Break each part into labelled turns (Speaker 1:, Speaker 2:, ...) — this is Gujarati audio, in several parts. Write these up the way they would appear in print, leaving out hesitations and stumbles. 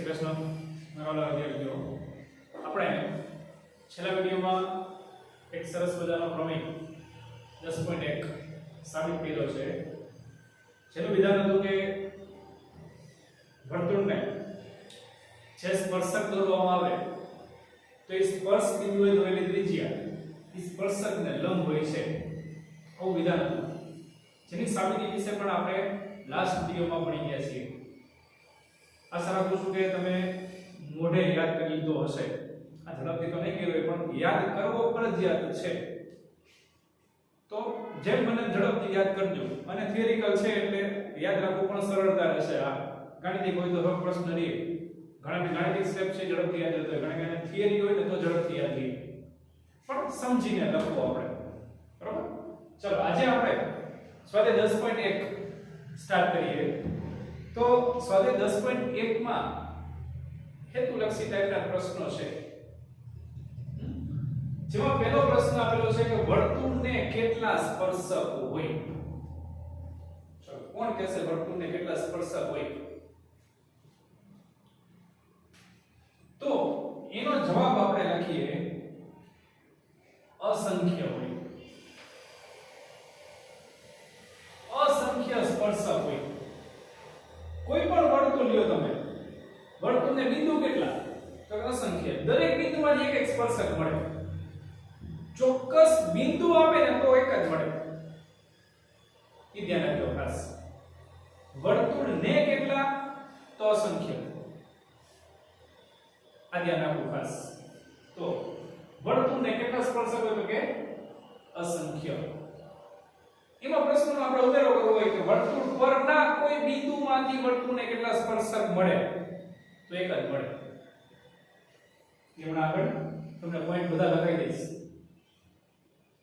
Speaker 1: શ્રી કૃષ્ણ મારા વિદ્યાર્થીઓ આપણે છેલ્લા વિડિયોમાં એક સરસ મજાનો પ્રમેય 10.1 સાબિત કર્યો છે. જેનું વિધાન હતું કે વર્તુળને જે સ્પર્શક દોરવામાં આવે તો એ સ્પર્શ બિંદુએ દોરેલી ત્રિજ્યા એ સ્પર્શકને લંબ હોય છે. આવું વિધાન હતું, જેની સાબિતી વિશે પણ આપણે લાસ્ટ વિડિયોમાં ભણી ગયા છીએ. આશા રાખું છું કે તમે મોઢે યાદ કરી લીધો હશે. આ ઝડપથી તો નહીં કર્યો પણ યાદ કરવો ફરજિયાત છે. તો જેમ મને ઝડપથી યાદ કરજો. અને થિયરિકલ છે એટલે યાદ રાખવું પણ સરળતા રહેશે. આ ગાણિતિક હોય તો રોજ પ્રશ્ન રહે, ઘણા ગાણિતિક સ્ટેપ છે ઝડપથી યાદ રહેતો હોય, ઘણા થિયરી હોય ને તો ઝડપથી યાદ રહે, પણ સમજીને લખો આપણે. બરોબર? ચલો આજે આપણે સ્વાધ્યાય 10.1 સ્ટાર્ટ કરીએ. તો સ્વાધ્યાય 10.1 માં હેતુલક્ષી ટાઈપના પ્રશ્નો છે. જેમાં પહેલો પ્રશ્ન આપેલો છે કે વર્તુળને કેટલા સ્પર્શક હોય? ચલો કોણ કહેશે વર્તુળને કેટલા સ્પર્શક હોય? તો એનો જવાબ આપણે લખીએ અસંખ્ય હોય. અસંખ્ય સ્પર્શક હોય. કોઈ પણ વર્તુળ લ્યો તમે, વર્તુળને બિંદુ કેટલા? તો અસંખ્ય. દરેક બિંદુમાં એક એક સ્પર્શક મળે. ચોક્કસ બિંદુ આપે ને તો એક જ મળે. એ ધ્યાન રાખજો ખાસ. વર્તુળને કેટલા? તો અસંખ્ય. આ ધ્યાન રાખવું ખાસ. તો વર્તુળને કેટલા સ્પર્શક હોય? તો કે અસંખ્ય. એમાં પ્રશ્નનો આપણે ઉમેરો કરવો હોય કે વર્તુળ પરના કોઈ બિંદુમાંથી વર્તુળને કેટલા સ્પર્શક મળે? તો એક જ મળે. એમણા આગળ તમને પોઈન્ટ બધા લખાઈ દઈશ.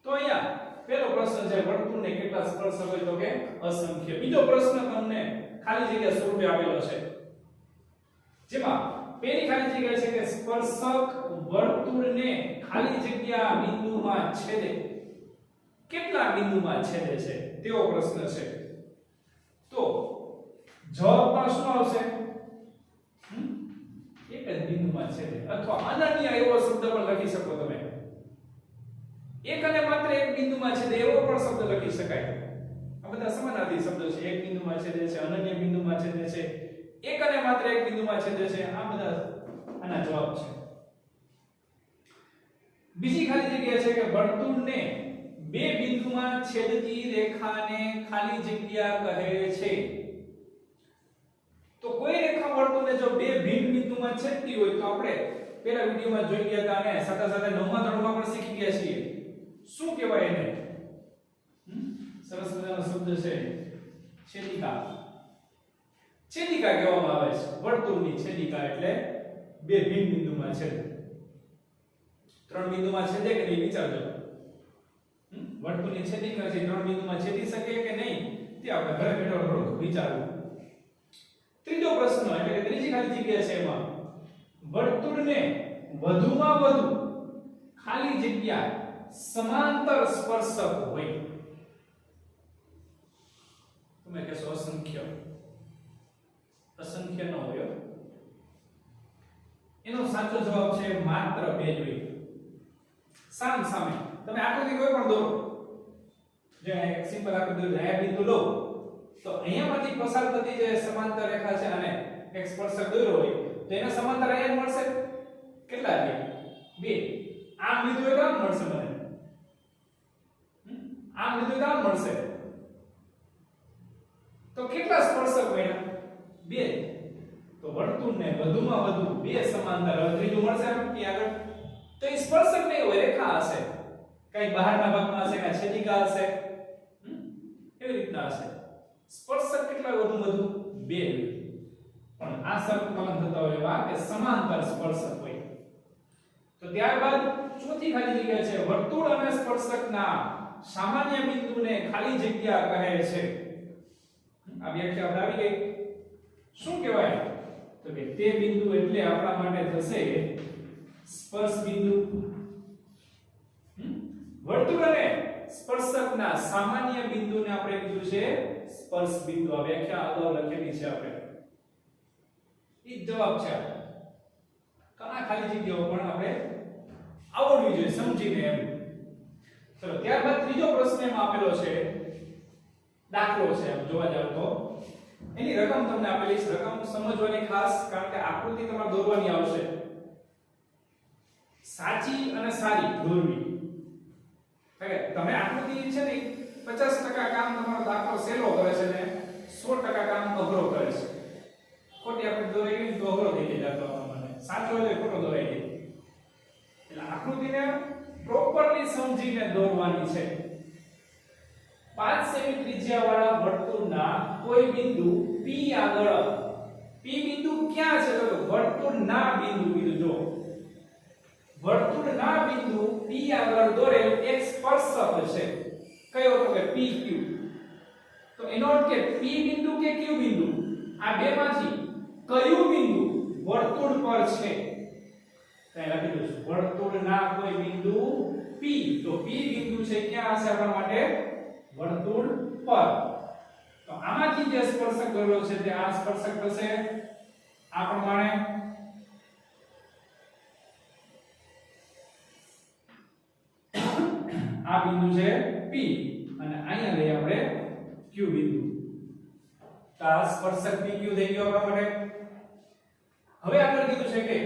Speaker 1: તો અહીંયા પહેલો પ્રશ્ન છે વર્તુળને કેટલા સ્પર્શક હોય? તો કે અસંખ્ય. બીજો પ્રશ્ન તમને ખાલી જગ્યા સ્વરૂપે આપેલો છે, જેમાં પહેલી ખાલી જગ્યા છે કે સ્પર્શક વર્તુળને ખાલી જગ્યા બિંદુમાં છેદે. કેટલા બિંદુમાં છેદે છે તેવો પ્રશ્ન છે. તો જવાબમાં શું આવશે? એક જ બિંદુમાં છેદે, અથવા અનન્ય એવો શબ્દ પણ લખી શકો તમે. એક અને માત્ર એક બિંદુમાં છેદે એવો પણ શબ્દ લખી શકાય. આ બધા સમાનાર્થી શબ્દો છે. એક બિંદુમાં છેદે છે, અનન્ય બિંદુમાં છેદે છે, એક અને માત્ર એક બિંદુમાં છેદે છે. આ બધા આના જવાબ છે. બીજી ખાલી જગ્યા છે કે વર્તુળને બે બિંદુમાં છેદતી રેખાને ખાલી જગ્યા કહે છે. તો કોઈ રેખા વર્તુળને જો બે ભિન્ન બિંદુમાં છેદતી હોય તો આપણે પહેલા વિડિયોમાં જોઈ ગયા હતા અને સાથે સાથે નવમા ધોરણમાં પણ શીખી ગયા છીએ. શું કહેવાય એને? સરસ મજાનો શબ્દ છે છેદિકા. છેદિકા કહેવામાં આવે છે. વર્તુળની છેદિકા એટલે બે ભિન્ન બિંદુમાં છેદે. ત્રણ બિંદુમાં છેદે કે નહીં વિચારજો. વર્તુળની છેદિકા છે, ત્રણ બિંદુમાં છેદી શકે કે નહીં તે આપણે ઘરે બેઠો થોડું વિચારવું. ત્રીજો પ્રશ્ન એટલે કે ત્રીજી ખાલી જગ્યા છે એમાં વર્તુળને વધુમાં વધુ ખાલી જગ્યા સમાંતર સ્પર્શક હોય. તમે કહેશો અસંખ્ય. અસંખ્ય ન હોય. એનો સાચો જવાબ છે માત્ર બે જ હોય. સામ સામે તમે આકૃતિ કોઈ પણ દોરો, જે એક સિમ્પલ આકૃતિ દોરો, આ બિંદુ લો તો અહીંયામાંથી પસાર થતી જે સમાંતર રેખા છે અને એક સ્પર્શક દોર્યો હોય તો એને સમાંતર અહીંયા મળશે. કેટલા છે? બે. આમ લીધું એટલે આમ મળશે મને. આમ લીધું એટલે આમ મળશે. તો કેટલા સ્પર્શક બન્યા? બે. તો વર્તુળને વધુમાં વધુ બે સમાંતર. હવે ત્રીજું મળશે આમ કે આગળ તો એ સ્પર્શક નહીં હોય, રેખા હશે. કઈ બહારના ભાગમાં હશે, કઈ છેદિકા હશે. એવી રીતના હશે. સ્પર્શક કેટલા વધુ? બે. પણ આ સંકલન થતા હોય એવા કે સમાંતર સ્પર્શક હોય. તો ત્યારબાદ ચોથી ખાલી જગ્યા છે વર્તુળ અને સ્પર્શકના સામાન્ય બિંદુને ખાલી જગ્યા કહે છે. આ વ્યાખ્યા આપણે આવી ગઈ. શું કહેવાય? તો કે તે બિંદુ એટલે આપણા માટે થશે સ્પર્શ બિંદુ. વર્તુળ અને સ્પર્શકના સામાન્ય બિંદુને આપણે કીધું છે સ્પર્શ બિંદુ. આ વ્યાખ્યા અગાઉ લખેલી છે આપણે. ઈ જ જવાબ છે તો આ ખાલી જગ્યાઓ પણ આપણે આવડવી જોઈએ સમજીને એમ ચલો ત્યારબાદ ત્રીજો પ્રશ્ન એમાં આપેલો છે દાખલો છે એમ જોવા જાવ તો એની રકમ તમને આપેલી છે રકમ સમજવાની ખાસ કારણ કે આકૃતિ તમારે દોરવાની આવશે સાચી અને સારી દોરવી એટલે તમે આકૃતિ છે ને 50% કામ તમારો દાખલો સહેલો કરે છે ને 100% કામ અઘરો કરે છે ખોટી આપણે દોરી તો અઘરો થઈ જાય દાખલો મને સાચો હોય તો ખોટો દોરાઈ જાય એટલે આકૃતિને પ્રોપરલી સમજીને દોરવાની છે 5 સેમી ત્રિજ્યાવાળા વર્તુળના કોઈ બિંદુ P આગળ P બિંદુ ક્યાં છે તો વર્તુળના બિંદુ કીધું જો વર્તુળના બિંદુ P આગળ દોરેલ એક સ્પર્શક છે કયો તો કે PQ તો એનો અર્થ કે P બિંદુ કે Q બિંદુ આ બેમાંથી કયું બિંદુ વર્તુળ પર છે તો લખી દઉં વર્તુળના કોઈ બિંદુ P તો P બિંદુ છે ક્યાં હશે આપણા માટે વર્તુળ પર તો આમાંથી જે સ્પર્શક દોરેલો છે તે આ સ્પર્શક થશે આ પ્રમાણે આ બિંદુ છે P અને અહીંયા લઈએ આપણે Q બિંદુ તો આ સ્પર્શક PQ થઈ ગયો આપણા માટે હવે આગળ કીધું છે કે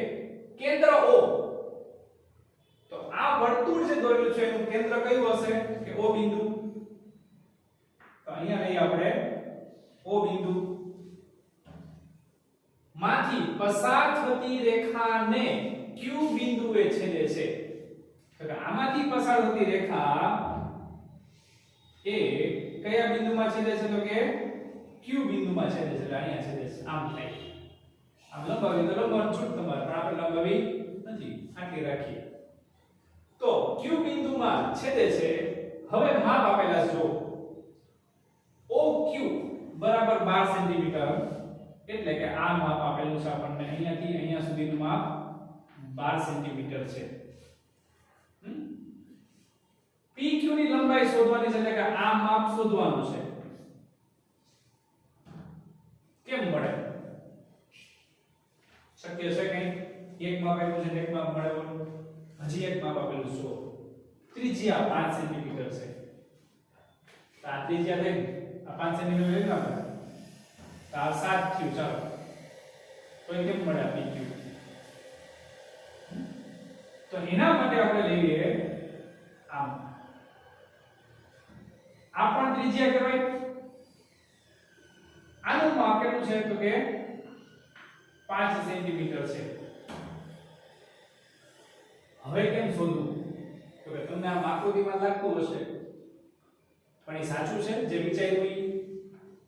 Speaker 1: કેન્દ્ર O તો આ વર્તુળ જે દોરેલું છે એનું કેન્દ્ર કયું હશે કે O બિંદુ તો અહીંયા લઈએ આપણે O બિંદુ માંથી પસાર થતી રેખાને Q બિંદુએ છેદે છે તો કે આમાંથી પસાર થતી રેખા એ કયા બિંદુમાં છેદે છે તો કે Q બિંદુમાં છેદે છે એટલે અહીંયા છેદે છે આમ થાય આમ લંબાવી તો લંબાવવાનું છૂટ તમારે પણ આપણે લંબાવી નથી આટલી રાખીએ તો Q બિંદુમાં છેદે છે હવે માપ આપેલા છે જો OQ બરાબર 12 સેન્ટીમીટર એટલે કે આ માપ આપેલું છે આપણને અહીંયાથી અહીંયા સુધીનું માપ 12 સેન્ટીમીટર છે PQ ની લંબાઈ શોધવાની છે એટલે કે આ માપ શોધવાનું છે કેમ મળે શક્ય છે કઈ એક માપ આપ્યું છે એક માપ મળે હજી એક માપ આપેલું છે ત્રિજ્યા 5 સેન્ટીમીટર છે તો આ ત્રિજ્યા થઈ આ 5 સેન્ટીમીટર લઈ લો તો આ 7 થયું ચાલો તો એ કેમ મળે PQ તો એના માટે આપણે લઈએ આમ આ પણ ત્રિજ્યા કહેવાય આનું માપ કેટલું છે તો કે 5 સેન્ટીમીટર છે હવે કેમ શોધવું તો કે તમને આ આકૃતિમાં લાગતું હશે પણ એ સાચું છે જે વિચાર્યું એ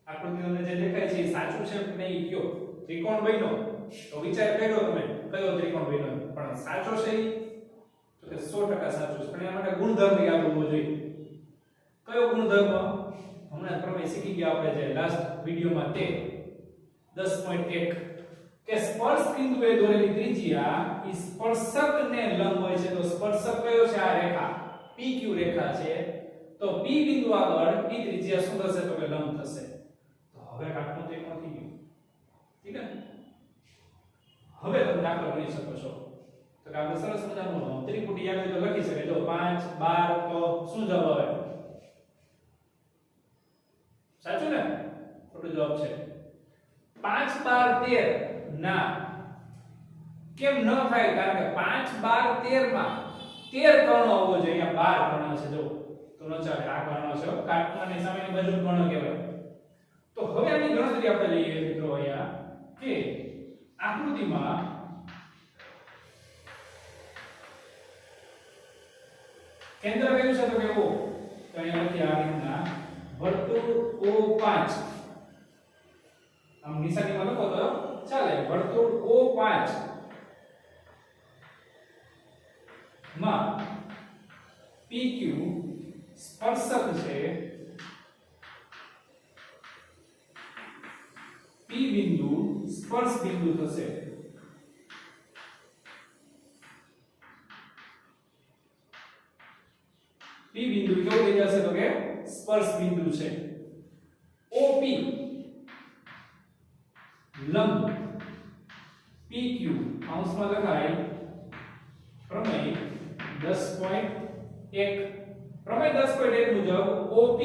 Speaker 1: આકૃતિમાં જે દેખાય છે એ સાચું છે કે નહીં કયો ત્રિકોણ બન્યો તો વિચાર કર્યો તમે કયો ત્રિકોણ બન્યો પણ સાચો છે એ તો કે 100% સાચું છે પણ એના માટે ગુણધર્મ યાદ હોવો જોઈએ કયો ગુણધર્મ હમણાં પ્રમેય શીખી ગયા આપણે જે લાસ્ટ વિડિયોમાં તે 10.1 કે સ્પર્શ બિંદુએ દોરેલી ત્રિજ્યા ઈ સ્પર્શકને લંબ હોય છે તો સ્પર્શક કયો છે આ રેખા PQ રેખા છે તો P બિંદુ આગળ ઈ ત્રિજ્યા શું થશે તો કે લંબ થશે તો હવે આટલું ત્રિકોણ થઈ ગયું ઠીક છે હવે તમે દાખલો ગણી શકો છો તો કે આપણે સરસ મજાનું ત્રિપુટી યાદ તો લખી શકે જો 5 12 તો શું જવાબ આવે સાચું ને ખોટો જવાબ છે 5 12 13 ના કેમ ન થાય કારણ કે 5 12 13 માં 13 કર્ણ હોવો જોઈએ અહીંયા 12 કર્ણ છે જો તો ન ચાલે આ કર્ણ છે કાટખૂણાની સામેની બાજુ કર્ણ કહેવાય તો હવે આની ગણતરી આપણે લઈએ મિત્રો અહીંયા કે આકૃતિમાં કેન્દ્ર કયું છે તો કે O તો અહીંયા લખી આ રીતના વર્તુળ O5 આમ નિશાનીમાં લખો તો ચાલે વર્તુળ O5 માં PQ સ્પર્શક છે P બિંદુ સ્પર્શ બિંદુ થશે P બિંદુ કેવું થઈ જશે તો કે સ્પર્શ બિંદુ છે OP લંબ PQ અંશમાં લખાય પ્રમેય 10.1 પ્રમેય 10.1 મુજબ OP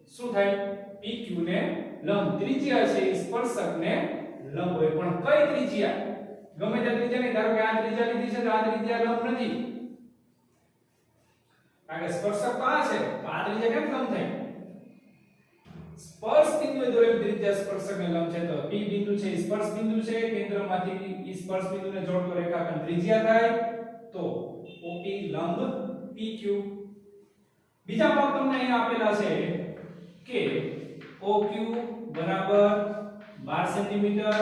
Speaker 1: શું થાય PQ ને લંબ ત્રિજ્યા છે એ સ્પર્શકને લંબ હોય પણ કઈ ત્રિજ્યા ગમે તે ત્રિજ્યા નહીં ધારો કે આ ત્રિજ્યા લીધી છે તો આ ત્રિજ્યા લંબ નથી કારણ કે સ્પર્શક તો આ છે તો આ ત્રિજ્યા કેમ લંબ થાય સ્પર્શ બિંદુએ દોરેલી ત્રિજ્યા સ્પર્શકને લંબ છે તો P બિંદુ છે એ સ્પર્શ બિંદુ છે કેન્દ્રમાંથી એ સ્પર્શ બિંદુને જોડતો રેખાખંડ ત્રિજ્યા થાય તો OP લંબ PQ બીજા ભાગ તમને અહીં આપેલા છે કે OQ બરાબર 12 સેન્ટીમીટર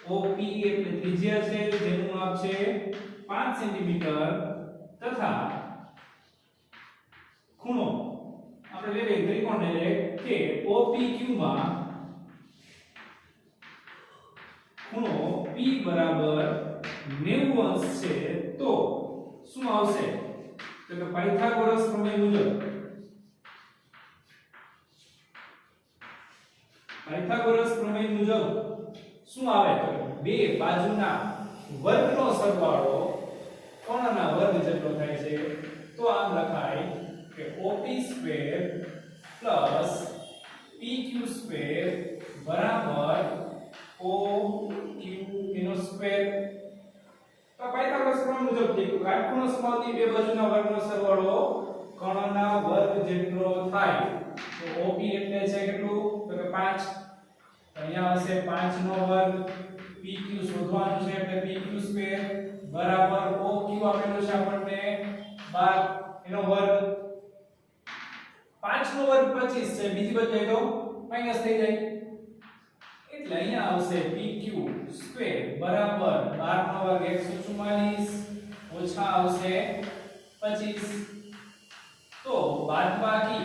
Speaker 1: OP એટલે ત્રિજ્યા છે જેનું માપ છે 5 સેન્ટીમીટર તથા ખૂણો આપણે લઈ લઈએ ત્રિકોણ લઈ લઈએ કે OPQ માં ખૂણો P બરાબર 90 અંશ છે તો શું આવશે તો કે પાયથાગોરસ પ્રમેય મુજબ શું આવે તો બે બાજુના વર્ગનો સરવાળો કોણના વર્ગ જેટલો થાય છે તો આમ લખાય કે OP square plus PQ square બરાબર OQ એનો સ્ક્વેર તો પાયથાગોરસ પ્રમેય મુજબ થયું કાટખૂણો સમાવતી બે બાજુના વર્ગનો સરવાળો કર્ણના વર્ગ જેટલો થાય તો OP એટલે છે કેટલું તો કે 5 અહીંયા હશે 5 નો વર્ગ PQ શોધવાનું છે એટલે PQ સ્ક્વેર બરાબર OQ આપેલું છે આપણને 12 એનો વર્ગ 5 નો વર્ગ 25 છે બીજી બાજુ જાય તો માઈનસ થઈ જાય એટલે અહીંયા આવશે PQ સ્ક્વેર બરાબર 12 નો વર્ગ 144 ઓછા આવશે 25 તો બાદબાકી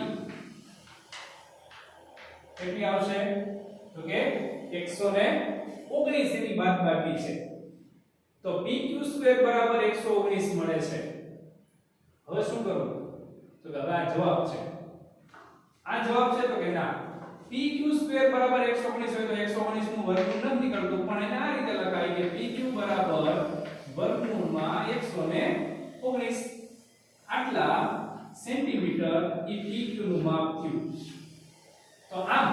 Speaker 1: કેટલી આવશે તો કે 119 ની બાદબાકી છે તો PQ સ્ક્વેર બરાબર 119 મળે છે હવે શું કરવું તો કે હવે આ જવાબ છે તો કે ના PQ સ્ક્વેર બરાબર 119 હોય તો 119 નું વર્ગમૂળ નથી નીકળતું પણ એને આ રીતે લખાય કે PQ બરાબર વર્ગમૂળમાં 119 આટલા સેન્ટીમીટર એ PQ નું માપ થયું તો આમ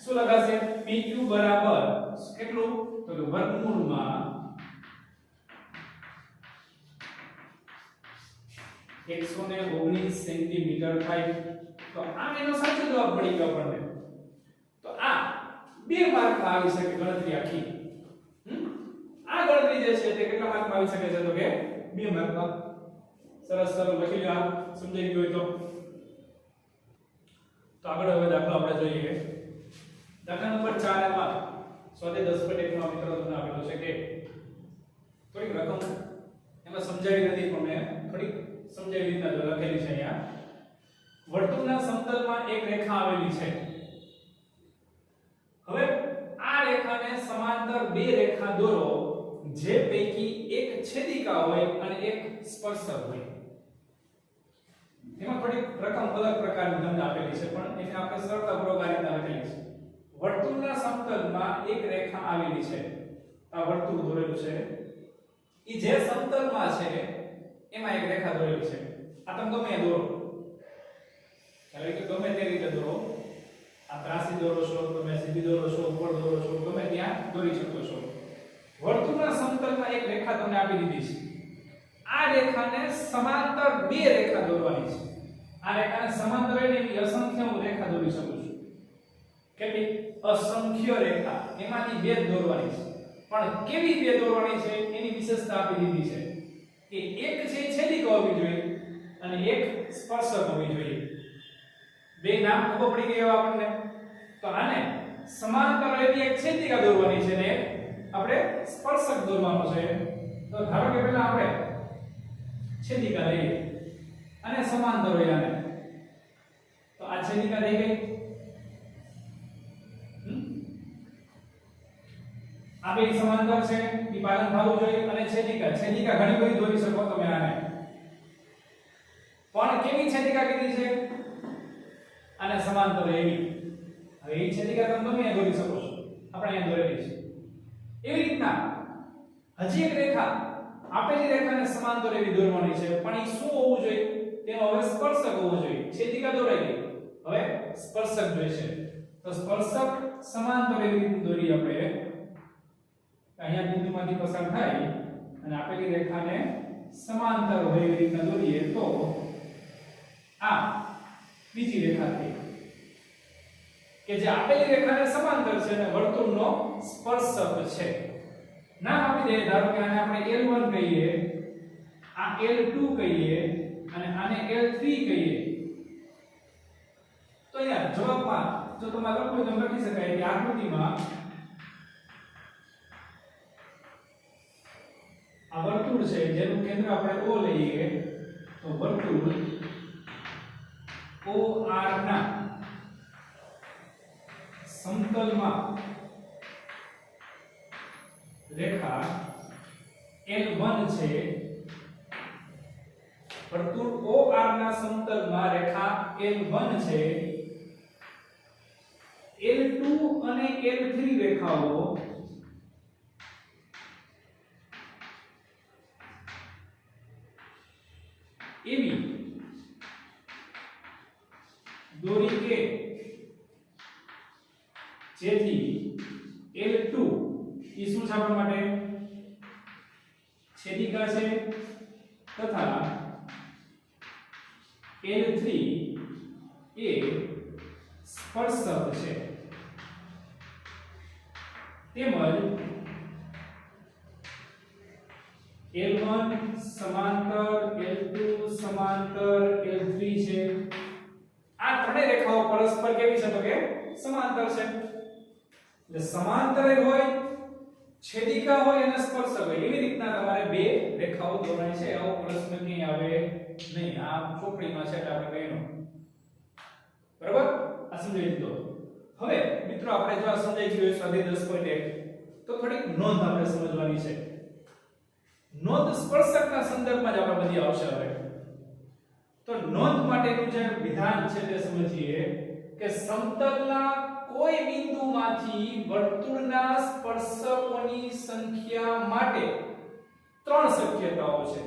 Speaker 1: શું લખાશે PQ બરાબર કેટલું તો કે વર્ગમૂળમાં 119 સેન્ટીમીટર થાય તો આમ એનો સાચો જવાબ મળી ગયો આપણને તો આ 2 માર્કમાં આવી શકે ગણતરી આખી આ ગણતરી જે છે તે કેટલા માર્કમાં આવી શકે છે તો કે 2 માર્કમાં સરસ લખી લો સમજાઈ ગયું હોય તો આગળ હવે દાખલો આપણે જોઈએ દાખલા નંબર 4 એમાં સ્વાધ્યાય 10.1 નો મિત્રો તમને આપેલો છે કે થોડીક રકમ એમાં સમજાવી નથી પણ મેં થોડીક સમજાવી રીતના જો લખેલી છે અહીંયા વર્તુળના સમતલમાં એક રેખા આવેલી છે હવે આ રેખાને સમાંતર બે રેખા દોરો જે પૈકી એક છેદિકા હોય અને એક સ્પર્શક હોય એમાં થોડીક રકમ અલગ પ્રકારની તમને આપેલી છે પણ એને આપણે સરળતાપૂર્વક આ રીતના લખેલી છે વર્તુળના સમતલમાં એક રેખા આવેલી છે આ વર્તુળ દોરેલું છે ઈ જે સમતલમાં છે એમાં એક રેખા દોરેલી છે આ તમે ગમે દોરો એટલે કે ગમે તે રીતે દોરો આ ત્રાસી દોરો છો તમે સીધી દોરો છો ઉપર દોરો છો ગમે ત્યાં દોરી શકો છો વર્તુળના સમતલમાં એક રેખા તમને આપી દીધી છે આ રેખાને સમાંતર બે રેખા દોરવાની છે આ રેખાને સમાંતર હોય ને એવી અસંખ્ય હું રેખા દોરી શકું છું કેટલી અસંખ્ય રેખા એમાંથી બે દોરવાની છે પણ કેવી બે દોરવાની છે એની વિશેષતા આપી દીધી છે કે એક છે છેદિકા હોવી જોઈએ અને એક સ્પર્શક હોવી જોઈએ બે નામ ખબર પડી ગયા આપણને તો આને સમાંતર એવી એક છેદિકા દોરવાની છે ને આપણે સ્પર્શક દોરવાનો છે તો ધારો કે પહેલા આપણે છેદિકા લઈએ અને સમાંતર હોય આને તો આ છેદિકા થઈ ગઈ આ બે સમાંતર છે ઈ પાલન થવું જોઈએ અને છેદિકા ઘણી બધી દોરી શકો તમે આને પણ કેવી છેદિકા કીધી છે આને સમાંતર એવી હવે એ છેદિકા તમે ગમે દોરી શકો છો આપણે અહીંયા દોરેલી છે એવી રીતના હજી એક રેખા આપેલી રેખાને સમાંતર એવી દોરવાની છે, પણ એ શું હોવું જોઈએ? તેનો હવે સ્પર્શક હોવો જોઈએ. છેદિકા દોરાઈ ગઈ, હવે સ્પર્શક જોઈશે. તો સ્પર્શક સમાંતર એવી રીતે દોરી આપણે. અહીંયા બિંદુમાંથી પસાર થાય અને આપેલી રેખાને સમાંતર હોય એવી રીતે દોરીએ તો આ બીજી રેખા થઈ કે જે આપેલી રેખાને સમાંતર છે અને વર્તુળનો સ્પર્શક છે. નામ આપી દઈએ. ધારો કે આને આપણે L1 કહીએ, આ L2 કહીએ અને આને L3 કહીએ. તો અહીંયા જવાબમાં જો તમારે લખવું તો લખી શકાય કે આકૃતિમાં આ વર્તુળ છે જેનું કેન્દ્ર આપણે O લઈએ, તો વર્તુળ OR ના સમતલમાં રેખા L1 છે. વર્તુળ OR ના સમતલમાં રેખા L1 છે. L2 અને L3 રેખાઓ એવી દોરી કે જેથી L2 એ શું છે આપણા માટે? છેદિકા છે તથા L3 એ સ્પર્શક છે. તેમજ L1 સમાંતર, L2 સમાંતર, L3 છે. આ ત્રણેય રેખાઓ પરસ્પર કેવી છે? તો કે સમાંતર છે. એટલે સમાંતર હોય, છેદિકા હોય અને સ્પર્શક હોય, એવી રીતના તમારે બે રેખાઓ દોરવાની છે. આવો પ્રશ્ન ક્યાંય આવે નહીં. આ ચોપડીમાં છે એટલે આપણે કહીનો બરાબર. આ સમજી લીધો. હવે મિત્રો આપણે જો આ સમજાઈ ગયું સ્વાધ્યાય 10.1 તો થોડીક નોંધ આપણે સમજવાની છે. નોંધ સ્પર્શકના સંદર્ભમાં જ આપણે બધી આવશે. હવે તો નોંધ માટેનું જે વિધાન છે તે સમજીએ કે સમતલના કોઈ બિંદુમાંથી વર્તુળના સ્પર્શકોની સંખ્યા માટે ત્રણ શક્યતાઓ છે.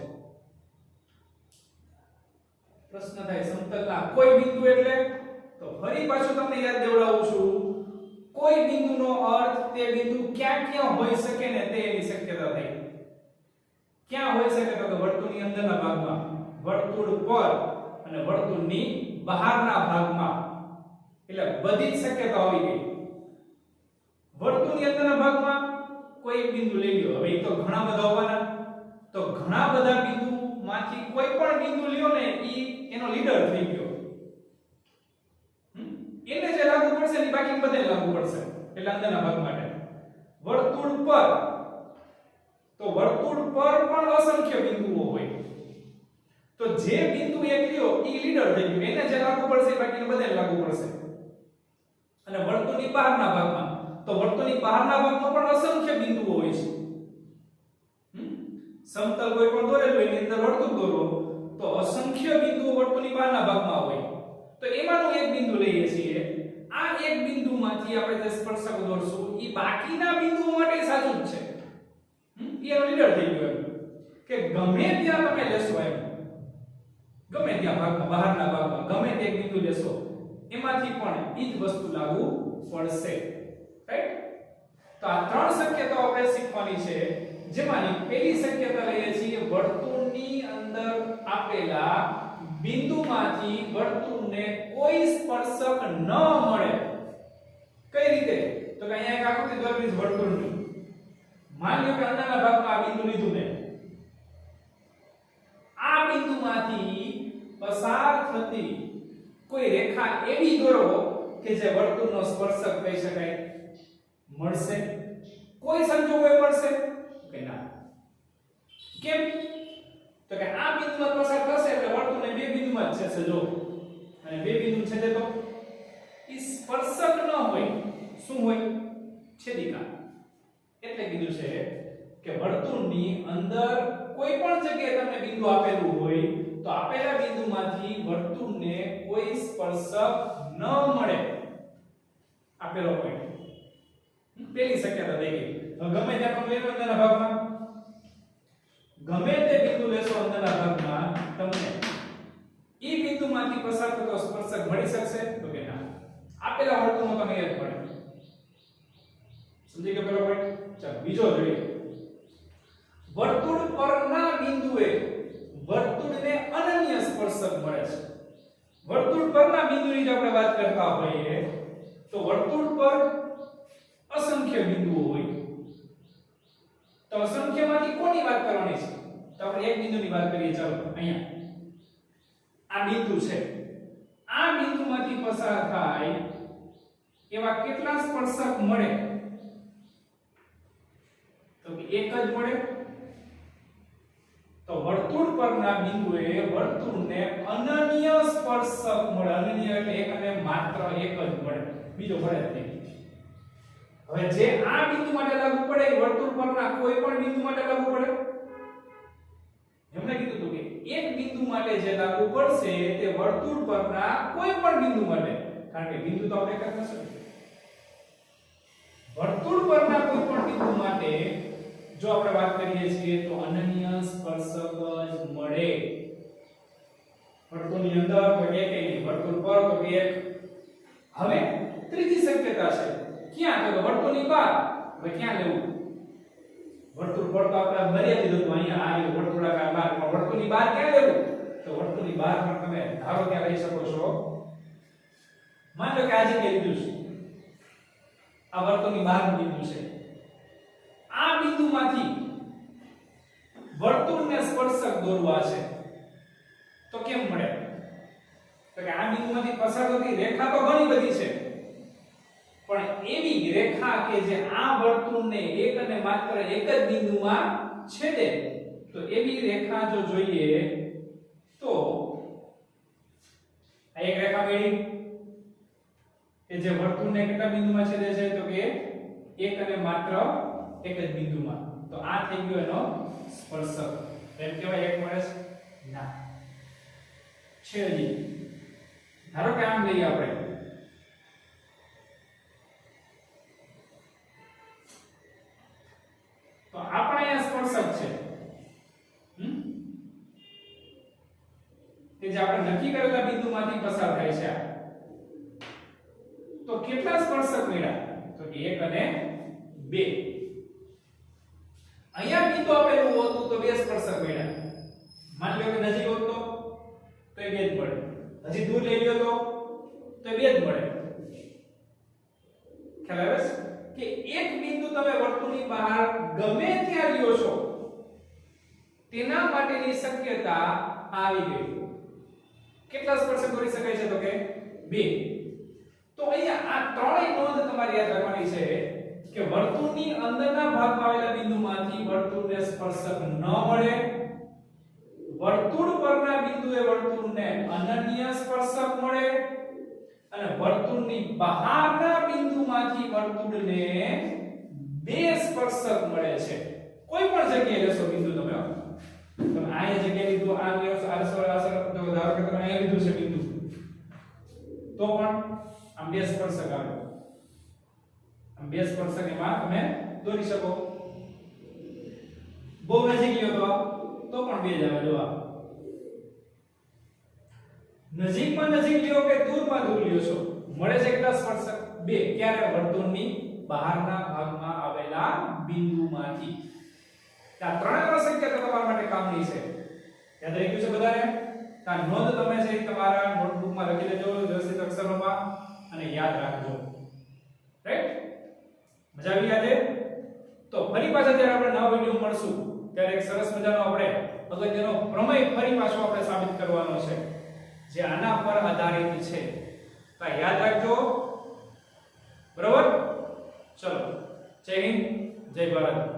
Speaker 1: પ્રશ્ન થાય સમતલના કોઈ બિંદુ એટલે? તો ફરી પાછું તમને યાદ દેવડાવું છું. કોઈ બિંદુનો અર્થ તે બિંદુ ક્યાં હોઈ શકે ને તે એની શક્યતા થઈ. ક્યાં હોઈ શકે? તો વર્તુળની અંદરના ભાગમાં, વર્તુળ પર અને વર્તુળની બહારના ભાગમાં. એટલે બધી જ શક્યતા આવી ગઈ. વર્તુળની અંદરના ભાગમાં કોઈ એક બિંદુ લઈ લ્યો. હવે તો ઘણા બધા હોવાના, તો ઘણા બધા બિંદુમાંથી કોઈ પણ બિંદુ લ્યો ને એનો લીડર થઈ ગયો. એને જે લાગુ પડશે ને બાકી બધે લાગુ પડશે. એટલે અંદરના ભાગ માટે વર્તુળ પર, તો વર્તુળ પર પણ અસંખ્ય બિંદુઓ હોય. તો જે બિંદુ એક લ્યો ઈ લીડર થઈ ગયું. એને જે લાગુ પડશે બાકી બધે લાગુ પડશે. અને વર્તુળની બહારના ભાગમાં, તો વર્તુળની બહારના ભાગમાં પણ અસંખ્ય બિંદુઓ હોય છે. સમતલ કોઈ પણ દોરેલું હોય એની અંદર વર્તુળ દોરો તો અસંખ્ય બિંદુઓ વર્તુળની બહારના ભાગમાં હોય. તો એમાંનું એક બિંદુ લઈએ છીએ. આ એક બિંદુમાંથી આપણે જે સ્પર્શક દોરશું ઈ બાકીના બિંદુઓ માટે સાચું જ છે. એનો લીડર થઈ ગયો કે ગમે ત્યાં તમે લેશો એમ, ગમે ત્યાં ભાગમાં, બહારના ભાગમાં ગમે તે એક બિંદુ લેશો એમાંથી પણ ઈ જ વસ્તુ લાગુ પડશે. રાઈટ? તો આ ત્રણ શક્યતાઓ આપણે શીખવાની છે. જેમાંની પહેલી શક્યતા લઈએ છીએ વર્તુળની અંદર આપેલા બિંદુમાંથી વર્તુળને કોઈ સ્પર્શક ન મળે. કઈ રીતે? તો કે અહીંયા એક આકૃતિ દોરવી છે વર્તુળની. માની લો કે અંદરના ભાગમાં આ બિંદુ લીધું ને, આ બિંદુમાંથી પસાર થતી કોઈ રેખા એવી દોરો કે જે વર્તુળનો સ્પર્શક કહી શકાય. મળશે? કોઈ સંજોગોએ મળશે કે ના? કેમ? તો કે આ બિંદુમાં પસાર થશે એટલે વર્તુળને બે બિંદુમાં જ છેશે. જો અને બે બિંદુ છેદે તો ઈ સ્પર્શક ન હોય. શું હોય? છેદિકા. એટલે કીધું છે કે વર્તુળની અંદર કોઈ પણ જગ્યાએ તમને બિંદુ આપેલું હોય તો આપેલા બિંદુમાંથી વર્તુળને કોઈ સ્પર્શક ન મળે. આપેલો પોઈન્ટ પહેલી શક્યતા થઈ ગઈ. હવે ગમે ત્યાં પણ લેવો અંદરના ભાગમાં ગમે તે બિંદુ લેશો અંદરના ભાગમાં તમને ઈ બિંદુમાંથી પસાર થતો સ્પર્શક મળી શકશે તો કે ના. આપેલા વર્તુળનો તમે યાદ પડે. સમજી ગયો પેલો પોઈન્ટ? ચાલો બીજો જોઈએ. વર્તુળ પરના બિંદુએ વર્તુળને અનન્ય સ્પર્શક મળે છે. વર્તુળ પરના બિંદુની જો આપણે વાત કરતા હોઈએ તો વર્તુળ પર અસંખ્ય બિંદુઓ હોય. તો અસંખ્યમાંથી કોની વાત કરવાની છે? તો આપણે એક બિંદુની વાત કરીએ. ચાલો અહીંયા આ બિંદુ છે. આ બિંદુમાંથી પસાર થાય એવા કેટલા સ્પર્શક મળે? તો કે એક જ મળે. તો વર્તુળ પરના બિંદુએ વર્તુળને અનન્ય સ્પર્શક મળે. અનન્ય એટલે એક અને માત્ર એક જ મળે, બીજો મળે જ નહીં. હવે જે આ બિંદુ માટે લાગુ પડે એ વર્તુળ પરના કોઈ પણ બિંદુ માટે લાગુ પડે. એમને કીધું હતું કે એક બિંદુ માટે જે લાગુ પડશે તે વર્તુળ પરના કોઈ પણ બિંદુ માટે, કારણ કે બિંદુ તો આપણે એક જ નથી. વર્તુળ પરના કોઈ પણ બિંદુ માટે જો આપણે વાત કરીએ છીએ તો અનન્ય સ્પર્શક જ મળે. વર્તુળની અંદર તો એક નહીં, વર્તુળ પર તો એક. હવે ત્રીજી શક્યતા છે. ક્યાં? તો વર્તુળની બહાર. હવે ક્યાં લેવું? વર્તુળ પર તો આપણે મર્યાદિત હતું, અહીંયા આ વર્તુળાકાર બહાર. પણ વર્તુળની બહાર ક્યાં લેવું? તો વર્તુળની બહાર પણ તમે ધારો ત્યાં લઈ શકો છો. માની લો કે આ જગ્યાએ લીધું છે, આ વર્તુળની બહારનું બિંદુ છે. આ બિંદુમાંથી વર્તુળને સ્પર્શક દોરવા છે તો કેમ મળે? તો કે આ બિંદુમાંથી પસાર થતી રેખા તો ઘણી બધી છે, પણ એવી રેખા કે જે આ વર્તુળને એક અને માત્ર એક જ બિંદુમાં છેદે, તો એવી રેખા જો જોઈએ તો આ એક રેખા મળી કે જે વર્તુળને કેટલા બિંદુમાં છેદે છે? તો કે એક અને માત્ર એક જ બિંદુમાં. તો આ થઈ ગયો એનો સ્પર્શક. એમ કહેવાય એક મળે છે? ના, છે હજી. ધારો કે આમ લઈએ આપણે, તો આપણે અહીંયા સ્પર્શક છે કે જે આપણે નક્કી કરેલા બિંદુમાંથી પસાર થાય છે. તો કેટલા સ્પર્શક મળ્યા? તો કે 1 અને 2. અહીંયા બિંદુ આપેલું હોતું તો 2 સ્પર્શક મળ્યા. માની લો કે નજીક હોત તો એ 2 જ મળે. હજી દૂર લઈ લ્યો તો એ 2 જ મળે. ખ્યાલ આવે છે કે એક બિંદુ તમે વર્તુળની બહાર ગમે ત્યાં લ્યો છો તેના માટેની શક્યતા આવી ગઈ. કેટલા સ્પર્શક દોરી શકાય છે? તો કે 2. તો અહીંયા આ ત્રણેય નોંધ તમારે યાદ રાખવાની છે કે વર્તુળની અંદરના ભાગમાં આવેલા બિંદુમાંથી વર્તુળને સ્પર્શક ન મળે. વર્તુળ પરના બિંદુએ વર્તુળને અનન્ય સ્પર્શક મળે અને વર્તુળની બહારના બિંદુમાંથી વર્તુળને 2 સ્પર્શક મળે છે. કોઈ પણ જગ્યાએ લેશો બિંદુ તમે આ જગ્યાએ લીધું, આ લેશો, આ તો ધારો કે તમે અહીંયા લીધું છે બિંદુ, તો પણ આમ 2 સ્પર્શક આવે. આમ 2 સ્પર્શક એમાં તમે દોરી શકો. બહુ નજીક લ્યો તો પણ 2 જ આવે. જોવા નજીકમાં નજીક લ્યો કે દૂરમાં દૂર લ્યો છો, મળે છે કેટલા સ્પર્શક? 2. ક્યારે? વર્તુળની બહારના ભાગમાં આવેલા બિંદુમાંથી. આ ત્રણેય શક્યતા તમારા માટે કામની છે. યાદ રાખ્યું છે બધાને? આ નોંધ તમે છે તમારા નોટબુકમાં લખી લેજો વ્યવસ્થિત અક્ષરોમાં અને યાદ રાખજો. રાઈટ? મજા આવી આજે? તો ફરી પાછા જ્યારે આપણે નવા વિડિયો મળશું ત્યારે એક સરસ મજાનો આપણે અગત્યનો પ્રમેય ફરી પાછો આપણે સાબિત કરવાનો છે જે આના પર આધારિત છે. તો યાદ રાખજો. બરાબર? ચલો, જય હિન્દ, જય ભારત.